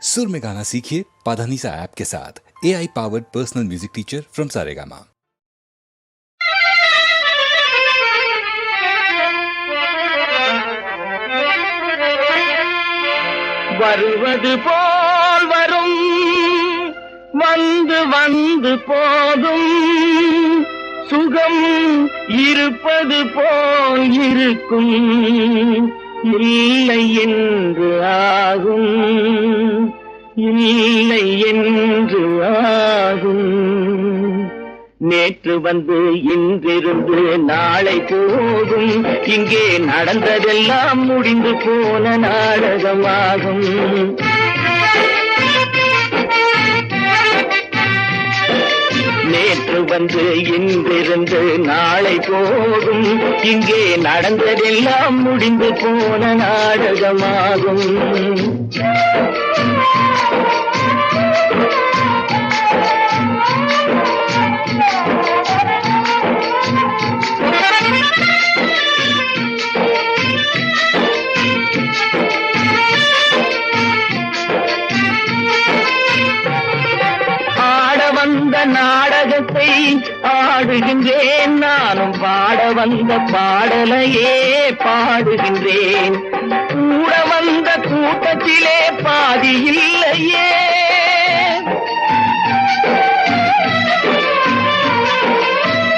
सुर में गाना सीखिए पाधानीसा ऐप के साथ। AI powered personal music teacher from Saregama. வருவது போல் வரும், வந்து வந்து போகும், சுகம் இருப்பது போல் இருக்கும், இல்லை என்று ஆகும், இல்லை என்று ஆகும். நேற்று வந்து இன்றிருந்து நாளை போகும், இங்கே நடந்ததெல்லாம் முடிந்து போன நாடகமாகும். நேற்று வந்து இன்றிருந்து நாளை போகும், இங்கே நடந்ததெல்லாம் முடிந்து போன நாடகமாகும். நாடகத்தை ஆடுகின்றேன், நானும் பாட வந்த பாடலையே பாடுகின்றேன். கூட வந்த கூட்டத்திலே பாதி இல்லையே,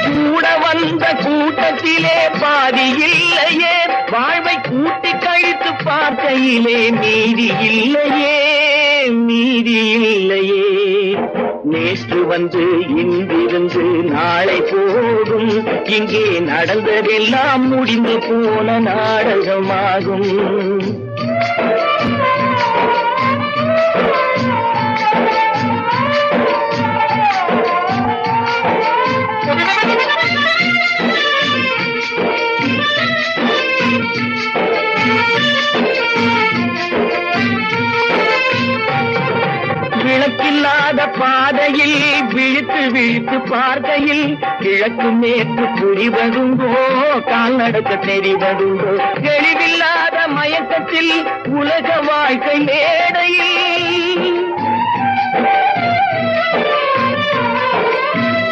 கூட வந்த கூட்டத்திலே பாதி இல்லையே, வாழ்வை கூட்டி கழித்து பார்க்கையிலே மீதி இல்லையே, மீதி இல்லையே. நேற்று வந்து இன்றிருந்து நாளை போகும், இங்கே நடந்ததெல்லாம் முடிந்து போன நாடகமாகும். விளக்கில்லாத பாதையில் விழித்து விழித்து பார்க்கையில் கிழக்கு மேற்கு புரிவதுங்கோ, கால் நடக்க தெரிவதுங்கோ. தெளிவில்லாத மயக்கத்தில் உலக வாழ்க்கை மேடையில்,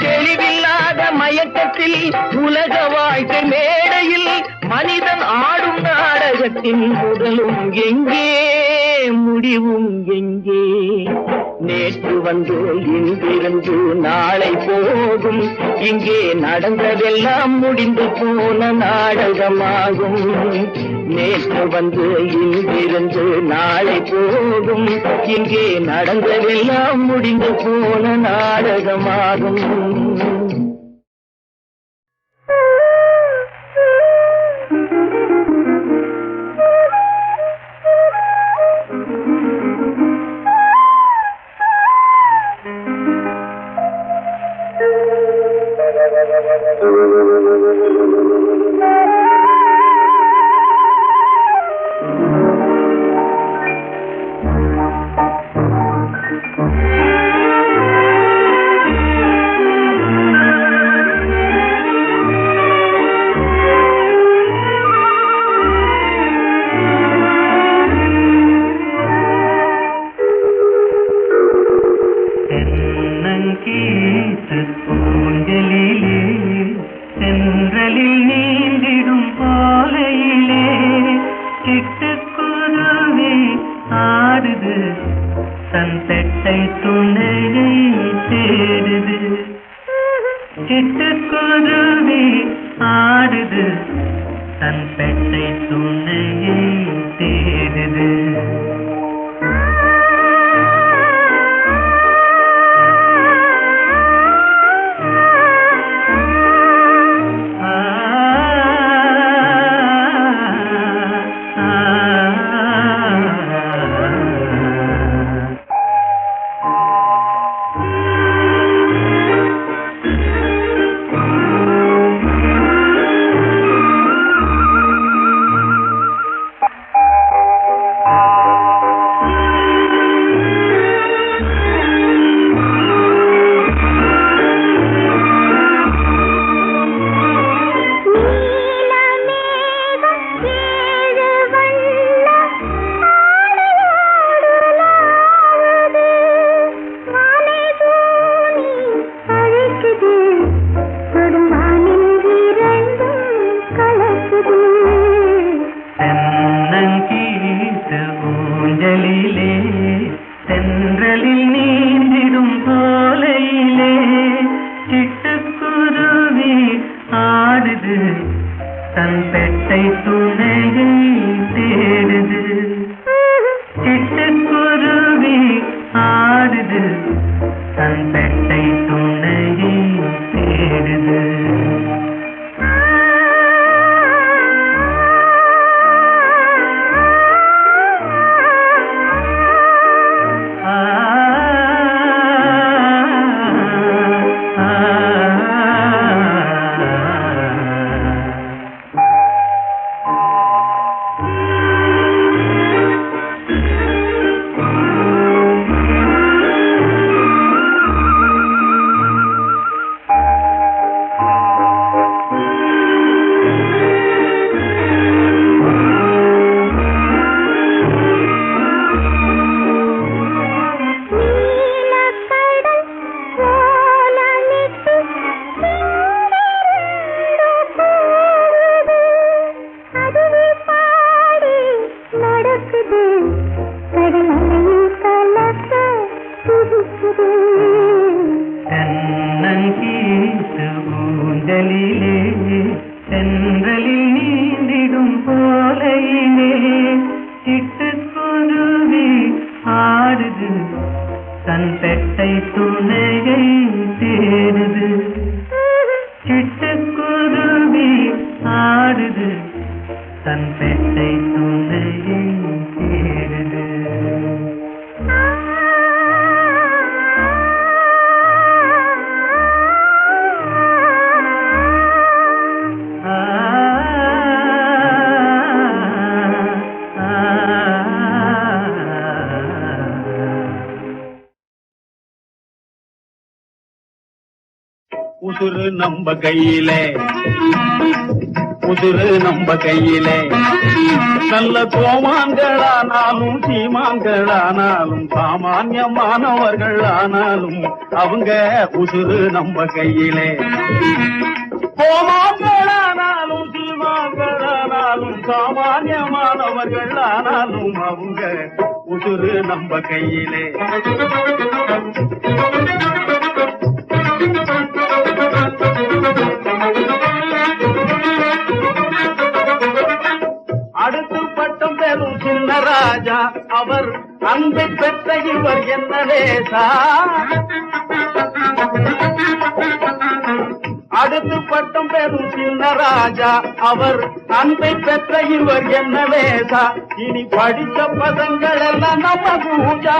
தெளிவில்லாத மயக்கத்தில் உலக வாழ்க்கை மேடையில் மனிதன் ஆடும் நாடகத்தின் முதலும் எங்கே, முடிவும் எங்கே? நேற்று வந்து இன்றிருந்து நாளை போகும், இங்கே நடந்ததெல்லாம் முடிந்து போன நாடகமாகும். நேற்று வந்து இன்றிருந்து நாளை போகும், இங்கே நடந்ததெல்லாம் முடிந்து போன நாடகமாகும். ஆடுது தன் பெட்டை துணையை தேடுது. உசுறு நம்ம கையிலே, உசுறு நம்ம கையிலே. நல்ல கோமான்களானாலும் சீமான்களானாலும் சாமான்யமானவர்கள் ஆனாலும் அவங்க உசுறு நம்ம கையிலே. கோமான்களானாலும் சீமான்களானாலும் சாமான்யமானவர்கள் ஆனாலும் அவங்க உசுறு நம்ம கையிலே. அடுத்து பட்டம் பெறும் சின்ன ராஜா அவர் அன்பை பெற்ற இவர் என்ன லேசா. அடுத்து பட்டம் பெறும் சின்ன ராஜா அவர் அன்பை பெற்ற இவர் என்ன லேசா. இனி படித்த பதங்கள் எல்லாம் நம்ம பூஜா,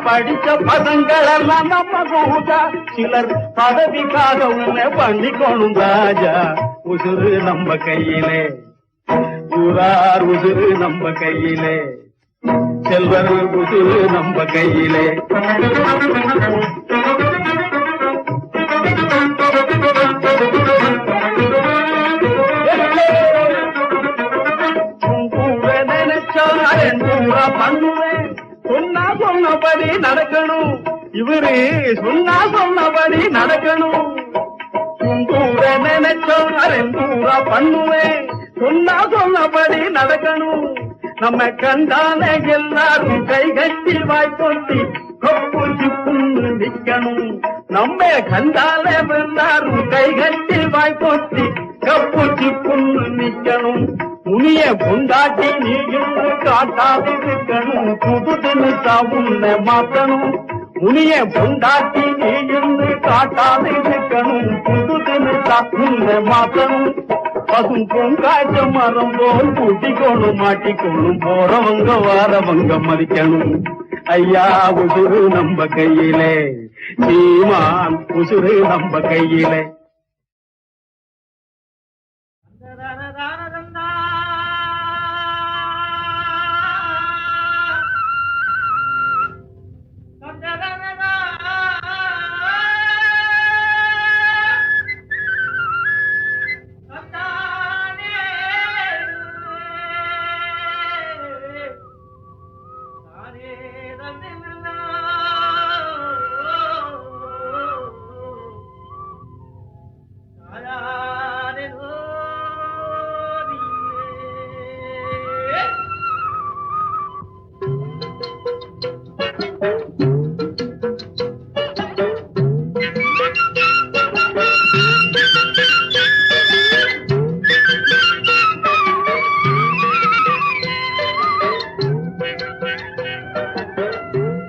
படித்த பதங்கள் எல்லாம் நம்ம பூஜா. சிலர் பதவிக்காக உன்னை பண்ணிக்கொள்ளும் ராஜா. உசுறு நம்ம கையிலே, ஊரார் உசுறு நம்ம கையிலே, செல்வர் உசுறு நம்ம கையிலே. பண்ணுவேன் சொன்னா சொன்னபடி நடக்கணும். இவரு சொன்னா சொன்னபடி நடக்கணும். கூட நினைச்சோம் பண்ணுவேன் சொன்னா சொன்னபடி நடக்கணும். நம்ம கண்டாலே எல்லாரும் கை கட்டி வாய்ப்பொட்டி கொப்புச்சு புண்ணு நிக்கணும். நம்ம கண்டாலே எல்லாரும் கை கட்டி வாய்ப்பொட்டி கப்புச்சு புண்ணு நிக்கணும். முனிய பொண்டாட்டி நீ இன்று காட்டாதிருக்கணும். புதுதுன்னு உன்னை மாத்தணும். முனிய பொண்டாட்டி நீ இன்று காட்டாதிருக்கணும். புதுதுன்னு உன்னை மாத்தணும். பசும் பூங்காய்ச்ச மரம் போல் கூட்டிக்கொள்ளும் மாட்டிக்கொள்ளும். போறவங்க வாரவங்க மதிக்கணும். ஐயா உசுறு நம்ம கையிலே, சீமான் உசுறு நம்ம கையிலே.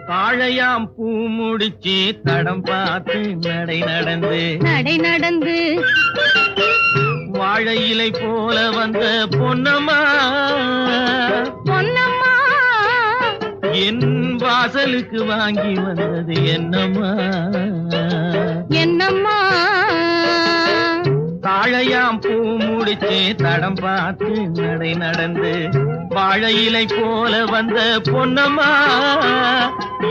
தாழையாம் பூ முடிச்சு தடம் பார்த்து நடை நடந்து வாழை இலை போல வந்த பொன்னம்மா என் வாசலுக்கு வாங்கி வந்தது என்னம்மா தாழையாம் பூ முடிச்சு தடம் பார்த்து நடை நடந்து வாழை இலை போல வந்த பொன்னம்மா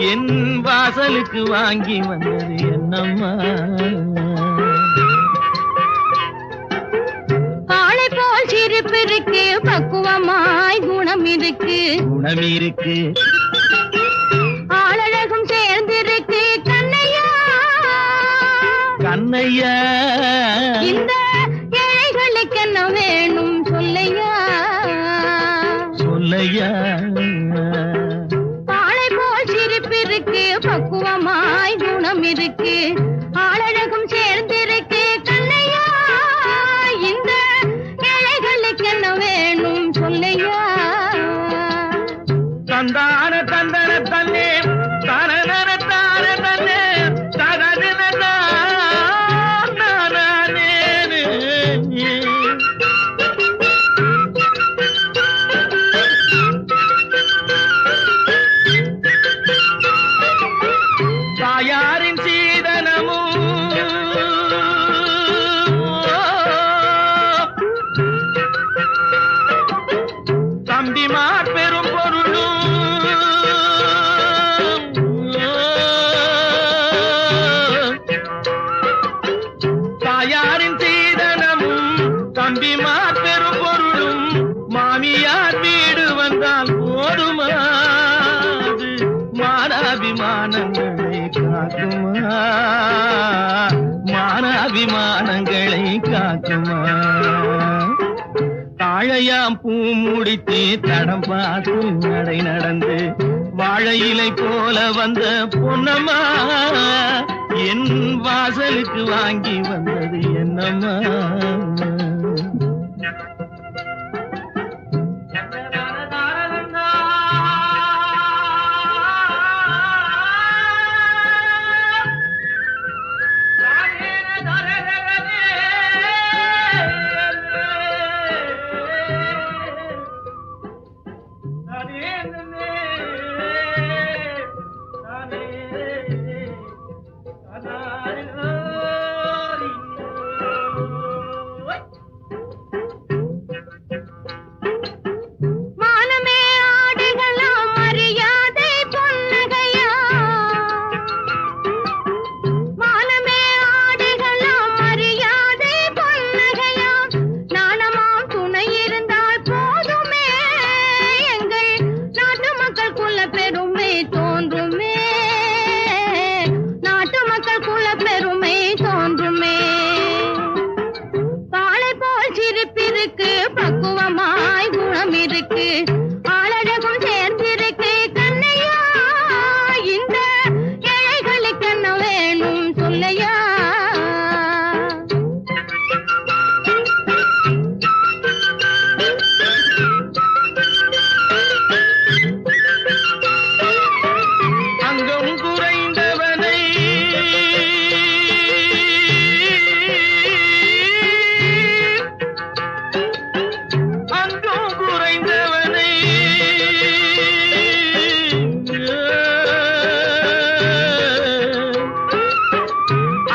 என் வாசலுக்கு வாங்கி வந்தது என்னம்மா காளை போல் சிரிப்பு இருக்கு பக்குவமாய் குணம் இருக்கு ஆளழகும் சேர்ந்திருக்கு கண்ணையா இந்த ஏழைகளுக்கு என்ன வேணும் சொல்லையா காளை போல் சிரிப்பு இருக்கு பக்குவமாய் குணம் இருக்கு ஆளழகும் சேர்ந்திருக்கு கண்ணையா இந்த ஏழைகளுக்கு என்ன வேணும் சொல்லையா தந்தான தந்தன தன்னே தனன தான தன்னே தனன தாயாரின் சீதனமும் தம்பிமார் பெரும் பொருளும் தாயாரின் சீதனமும் தம்பிமார் பெரும் பொருளும் மாமியார் வீடு வந்தால் போதுமா மானாபிமானங்களை காக்குமா தாழையாம் பூ முடித்து தடம் பார்த்து நடை நடந்து வாழை இலை போல வந்த பொன்னம்மா என் வாசலுக்கு வாங்கி வந்தது என்னம்மா பக்குவமாய் குணம் இருக்கு ஆளழகும் சேர்ந்திருக்கு கண்ணையா இந்த ஏழைகளுக்கு என்ன வேணும் சொல்லையா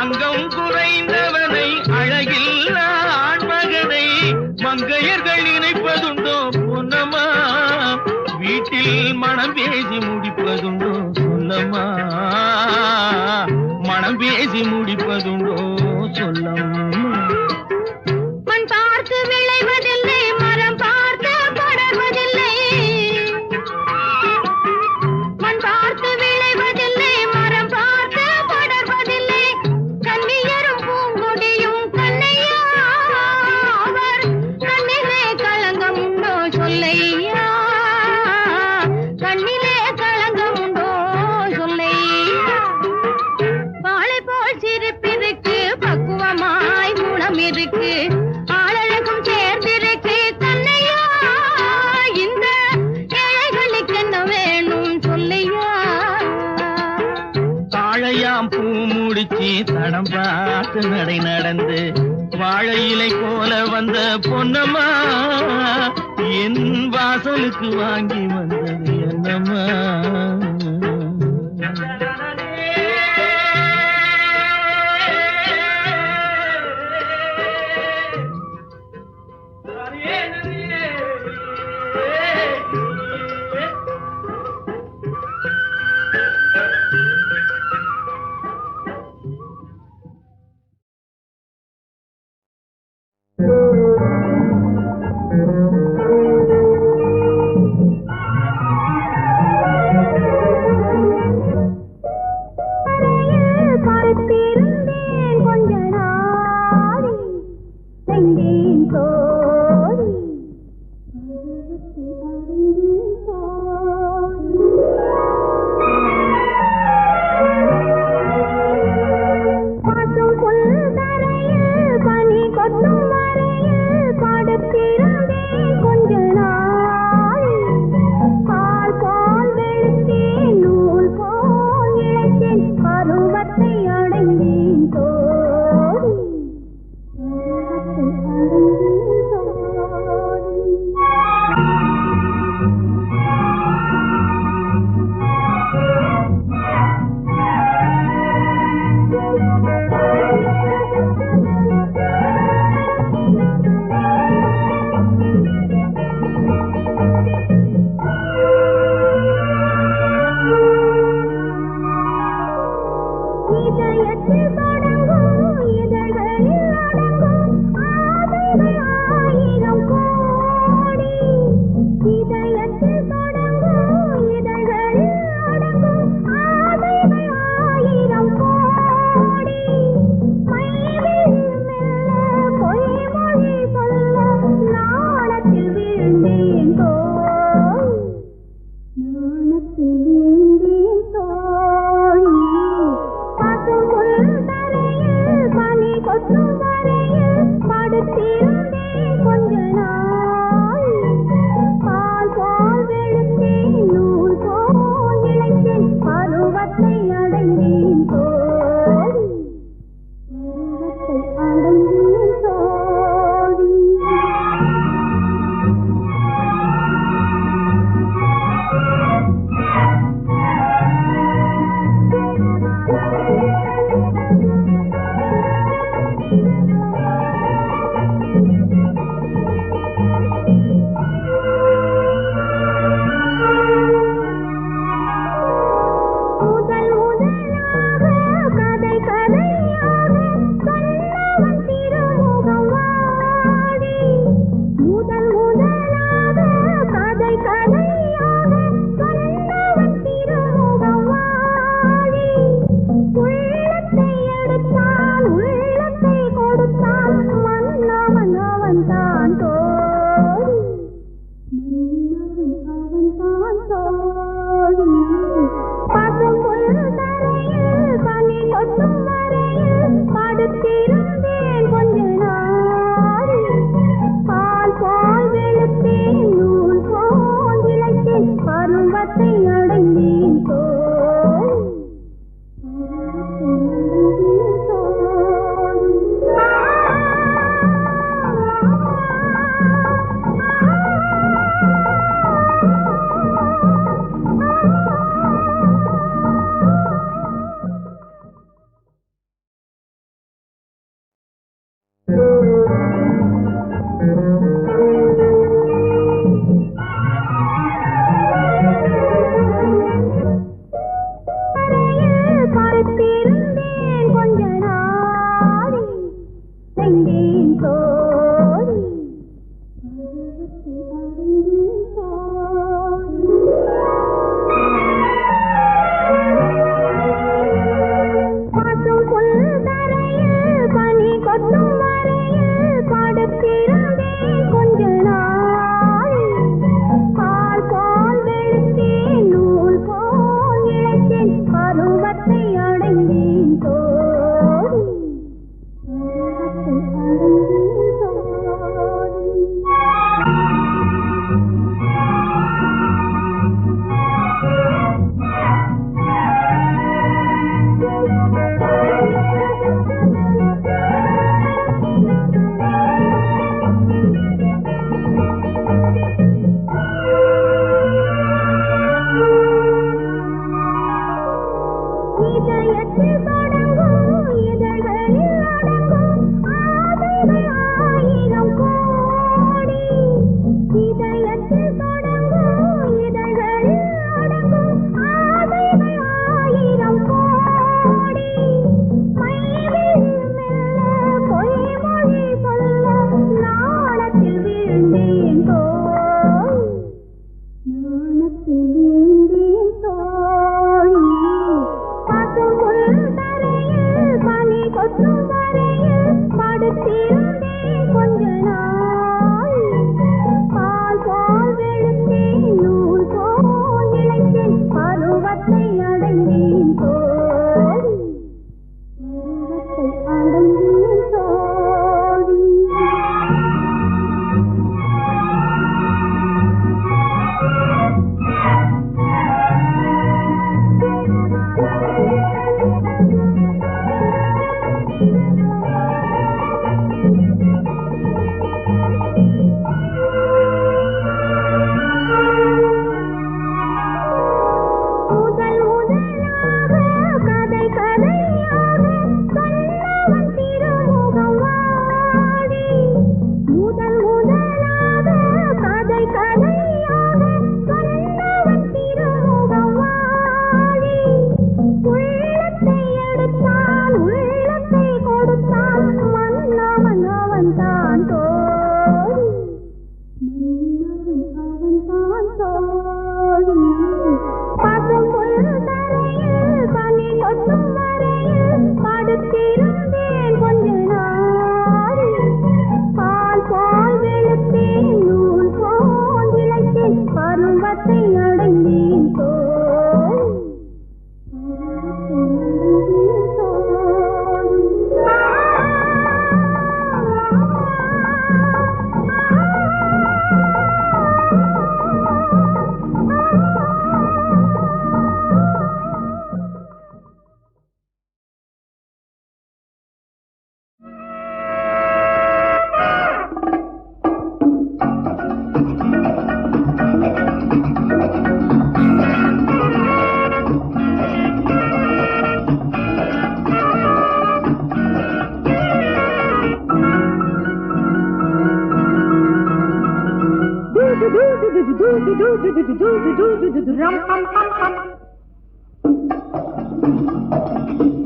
அங்கம் குறைந்தவனை அழகில்ல ஆண்மகனை மங்கையர்கள் நினைப்பதுண்டோ பொன்னம்மா வீட்டில் மனம் பேசி முடிப்பதுண்டோ சொல்லம்மா மனம் பேசி முடிப்பதுண்டோ சொல்லம்மா மண் பார்த்து விளைவதில்லை மரம் பார்த்து படர்வதில்லை மண் பார்த்து விளைவதில்லை மரம் பார்த்து படர்வதில்லை கண்ணியரும் பூங்கொடியும் கண்ணையா அவர் கண்ணிலே களங்கம் உண்டோ சொல்லையா கண்ணிலே களங்கம் உண்டோ சொல்லையா வாழை போல் சிரிப்பிருக்கு பக்குவமாய் குணம் இருக்கு ஆளழகும் சேர்ந்திருக்கு கண்ணையா இந்த ஏழைகளுக்கு என்ன வேணும் சொல்லையா பிடிச்சி தடம் பார்த்து நடை நடந்து வாழை இலை போல வந்த பொன்னம்மா என் வாசலுக்கு வாங்கி வந்தது என்னம்மா.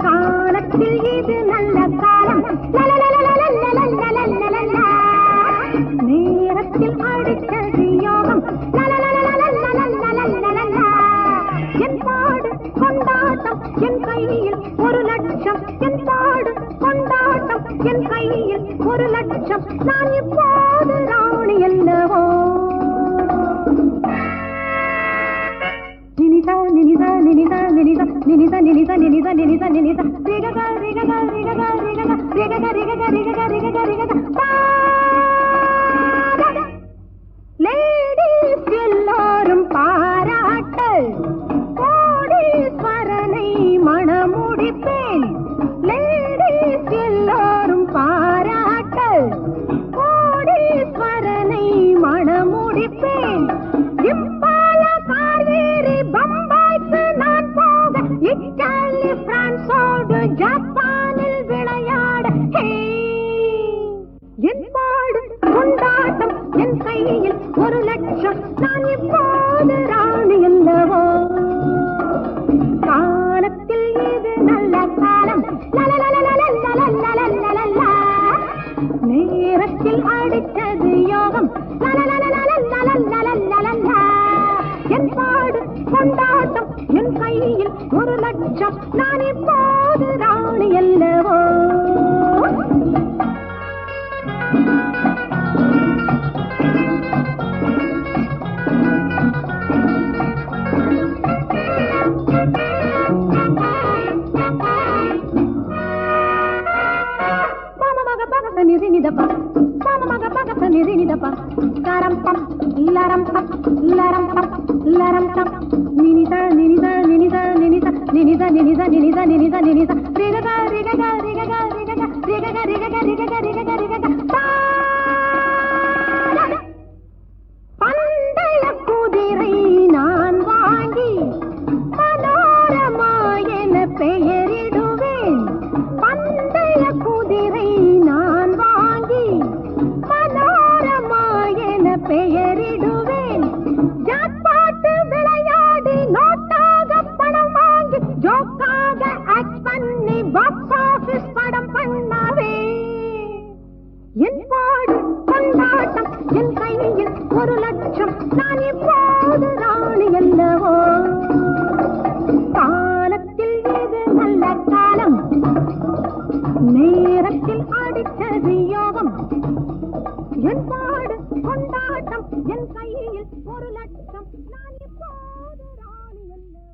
காலத்தில் இது நல்ல காலம், நேரத்தில் அடித்தது யோகம், என் பாடு கொண்டாட்டம் என் கையில் 1 லட்சம், என் பாடு கொண்டாட்டம் என் கையில் 1 லட்சம், நான் இப்போது ராணி அல்லவோ. நினிதா நினிதா நினிதா நினிதா நினிதா நினிதா நினிதா நினிதா நினிதா ரிகக ரிகக ரிகக ரிகக ரிகக ரிகக ரிகக ரிகக ரிகக. லேடீஸ் எல்லாரும் பாராட்டு, கோடீஸ்வரனை மணமுடிப்பேன். லேடீஸ் எல்லாரும் பாராட்டு, கோடீஸ்வரனை மணமுடிப்பேன். இம்பால காவேரி பம்பாய்க்கு நான் போக, இத்தாலி பிரான்சோடு ஜப்பானில் விளையாட. என் பாடு கொண்டாட்டம் என் கையில் 1 லட்சம், நான் இப்போது ராணி அல்லவோ. காலத்தில் இது நல்ல காலம், நேரத்தில் அடித்தது யோகம், என் பாடு கொண்டாட்டம் என் கையில் 1 லட்சம், நான் இப்போது ராணி அல்லவோ. நிரினிதப்பா பாமமாக பகத்த நிரினிதப்பா கரம் பம் லரம் பம் லரம் பம் லரம் பம் நினிதா நினிதா நினிதா நினிதா நினிதா நினிதா நினிதா நினிதா நினிதா ரிகக ரிகக ரிகக ரிகக ரிகக ரிகக ரிகக ரிகக ரிகக. பந்தய குதிரை நான் வாங்கி மனோரமா என பண்ணி பாக்ஸ் ஆபீஸ் படம் பண்ணாவே என் பாடு கொண்டாட்டம் என் கையில் 1,00,000 நான் இப்போது ராணி அல்லவோ காலத்தில் இது நல்ல காலம் நேரத்தில் அடித்தது யோகம் என் பாடு கொண்டாட்டம் என் கையில் 1,00,000 நான் இப்போது ராணி அல்லவோ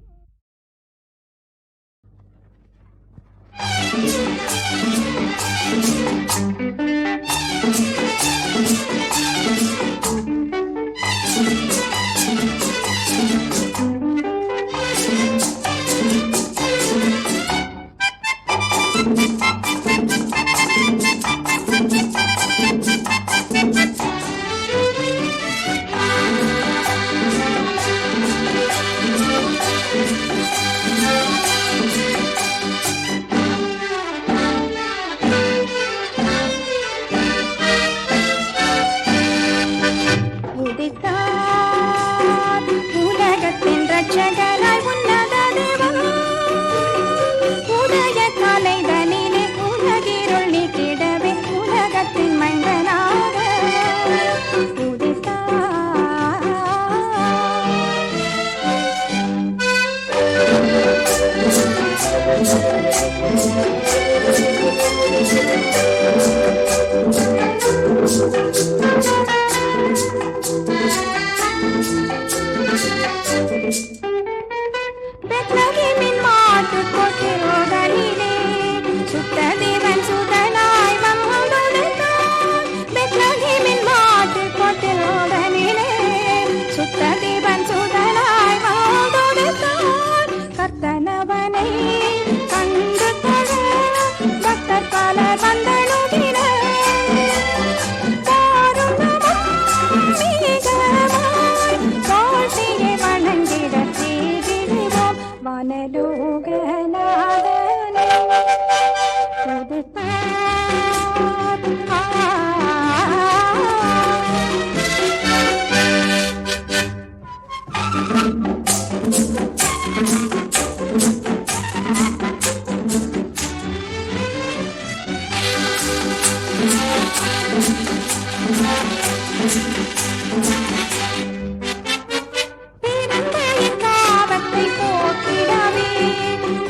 போக்கிடவே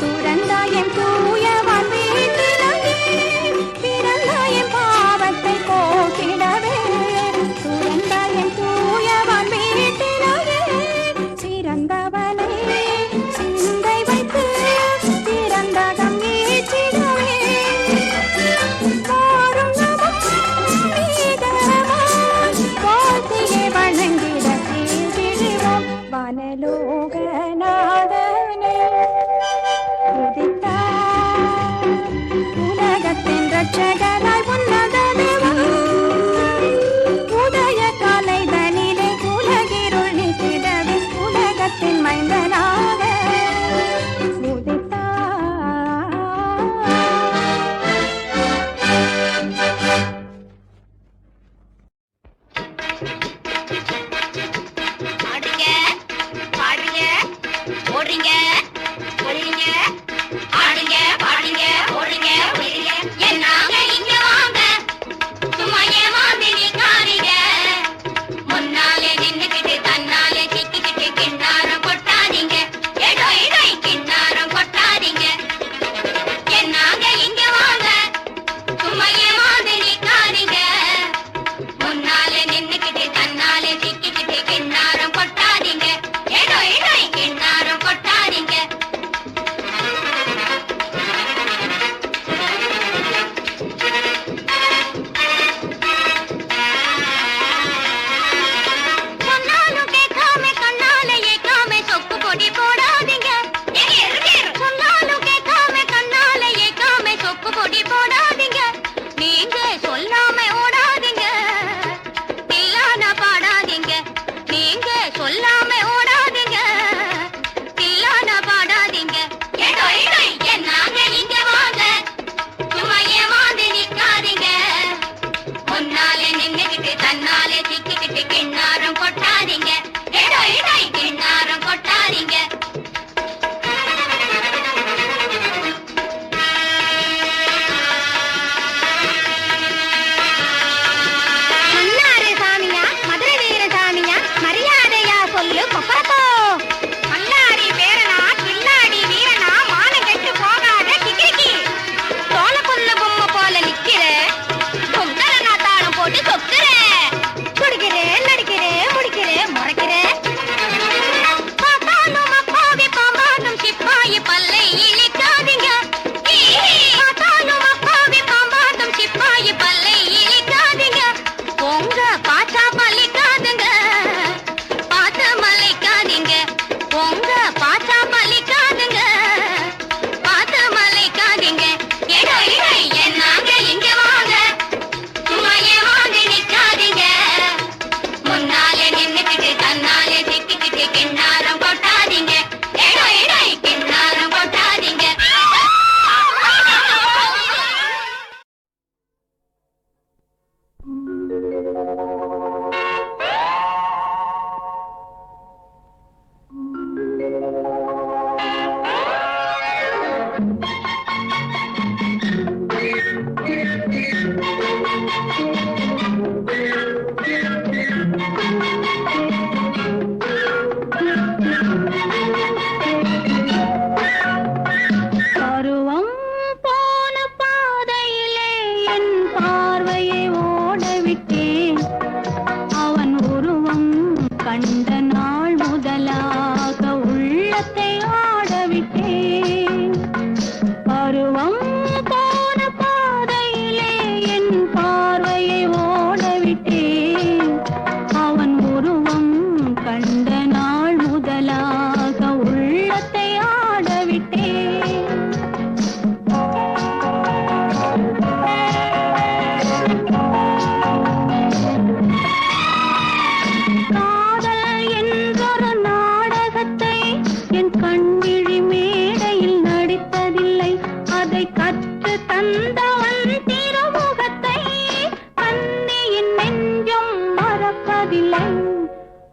துறந்தாயம் தூய வாழ் வீட்டிலே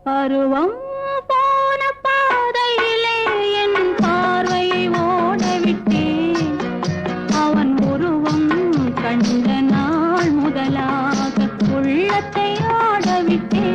பருவம் போன பாதையிலே என் பார்வையை ஓடவிட்டேன். அவன் உருவம் கண்ட நாள் முதலாக உள்ளத்தை ஆடவிட்டேன்.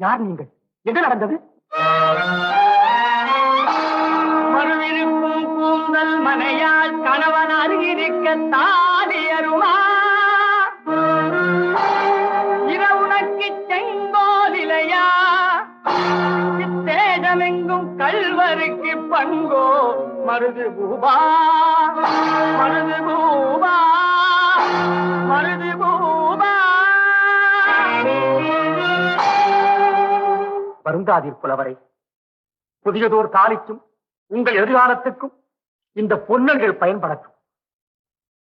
யார் நீங்கள்? என்ன நடந்தது? மறுவிருக்கும் கூந்தல் மனையால் கணவன் அருகிருக்க தாலியருமா இரவுனக்கு செங்கோலிலையா சித்தேஜமெங்கும் கல்வருக்கு பங்கோ மருது பூபா மருது பூபா மருது பூபா. வருந்தாதீர் புலவரை, புதியதோர் தாலிக்கும் உங்கள் எதிர்காலத்துக்கும் இந்த பொன்னல்கள் பயன்படட்டும்.